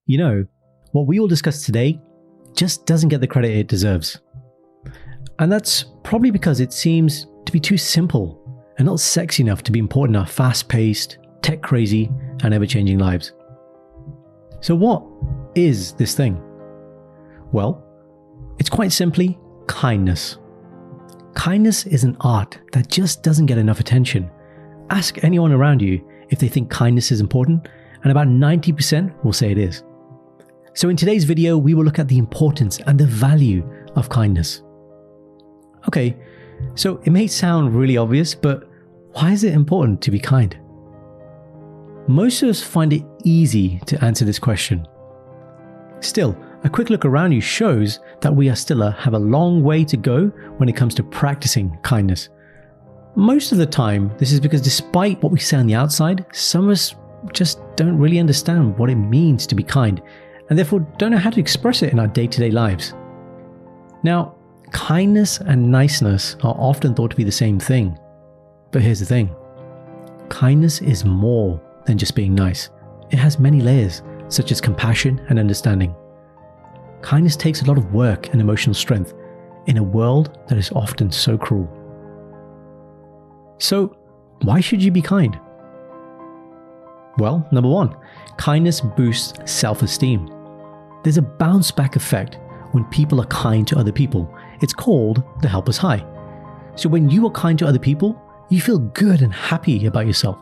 You know, what we will discuss today just doesn't get the credit it deserves. And that's probably because it seems to be too simple and not sexy enough to be important in our fast-paced, tech-crazy, and ever-changing lives. So what is this thing? Well, it's quite simply kindness. Kindness is an art that just doesn't get enough attention. Ask anyone around you if they think kindness is important, and about 90% will say it is. So in today's video, we will look at the importance and the value of kindness. Okay, so it may sound really obvious, but why is it important to be kind? Most of us find it easy to answer this question. Still, a quick look around you shows that we are still have a long way to go when it comes to practicing kindness. Most of the time, this is because despite what we say on the outside, some of us just don't really understand what it means to be kind, and therefore don't know how to express it in our day-to-day lives. Now, kindness and niceness are often thought to be the same thing. But here's the thing. Kindness is more than just being nice. It has many layers, such as compassion and understanding. Kindness takes a lot of work and emotional strength in a world that is often so cruel. So, why should you be kind? Well, number one, kindness boosts self-esteem. There's a bounce-back effect when people are kind to other people. It's called the helper's high. So when you are kind to other people, you feel good and happy about yourself.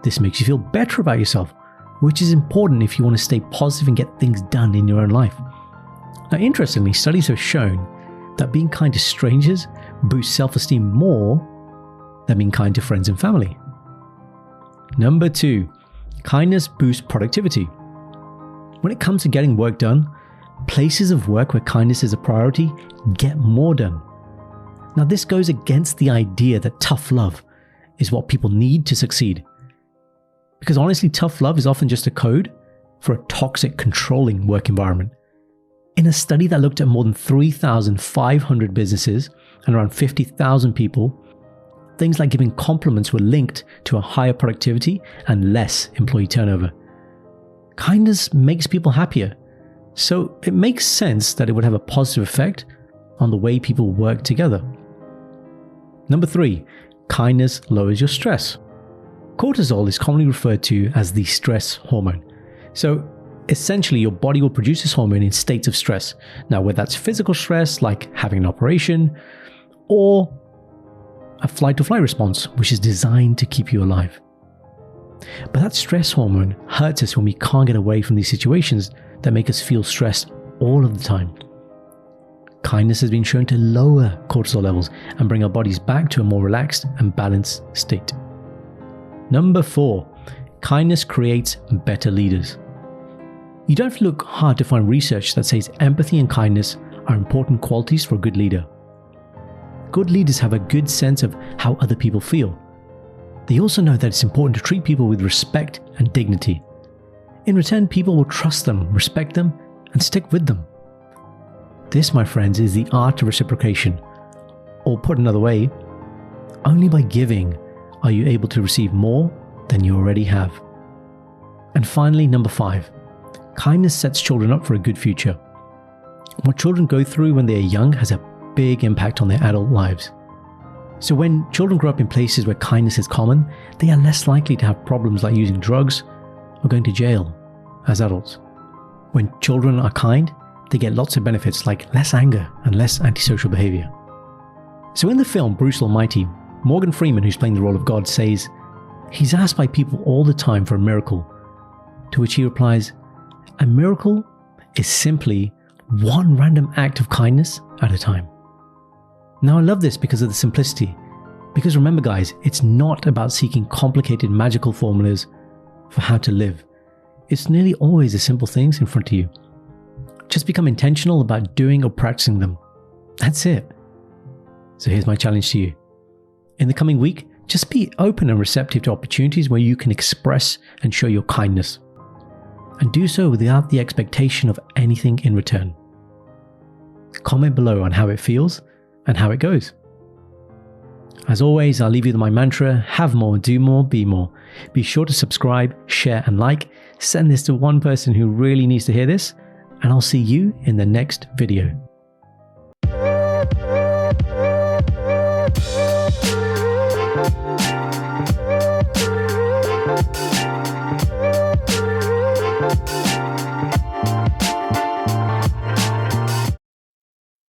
This makes you feel better about yourself, which is important if you want to stay positive and get things done in your own life. Now, interestingly, studies have shown that being kind to strangers boosts self-esteem more than being kind to friends and family. Number two, kindness boosts productivity. When it comes to getting work done, places of work where kindness is a priority get more done. Now, this goes against the idea that tough love is what people need to succeed. Because honestly, tough love is often just a code for a toxic, controlling work environment. In a study that looked at more than 3,500 businesses and around 50,000 people, things like giving compliments were linked to a higher productivity and less employee turnover. Kindness makes people happier, so it makes sense that it would have a positive effect on the way people work together. Number three, kindness lowers your stress. Cortisol is commonly referred to as the stress hormone. So essentially, your body will produce this hormone in states of stress. Now, whether that's physical stress, like having an operation, or a flight-to-flight response, which is designed to keep you alive. But that stress hormone hurts us when we can't get away from these situations that make us feel stressed all of the time. Kindness has been shown to lower cortisol levels and bring our bodies back to a more relaxed and balanced state. Number four, kindness creates better leaders. You don't have to look hard to find research that says empathy and kindness are important qualities for a good leader. Good leaders have a good sense of how other people feel. They also know that it's important to treat people with respect and dignity. In return, people will trust them, respect them, and stick with them. This, my friends, is the art of reciprocation. Or put another way, only by giving are you able to receive more than you already have. And finally, number five, kindness sets children up for a good future. What children go through when they are young has a big impact on their adult lives. So when children grow up in places where kindness is common, they are less likely to have problems like using drugs or going to jail as adults. When children are kind, they get lots of benefits like less anger and less antisocial behavior. So in the film Bruce Almighty, Morgan Freeman, who's playing the role of God, says he's asked by people all the time for a miracle, to which he replies, "A miracle is simply one random act of kindness at a time." Now, I love this because of the simplicity. Because remember, guys, it's not about seeking complicated magical formulas for how to live. It's nearly always the simple things in front of you. Just become intentional about doing or practicing them. That's it. So here's my challenge to you. In the coming week, just be open and receptive to opportunities where you can express and show your kindness. And do so without the expectation of anything in return. Comment below on how it feels and how it goes. As always, I'll leave you with my mantra: have more, do more, be more. Be sure to subscribe, share, and like. Send this to one person who really needs to hear this, and I'll see you in the next video.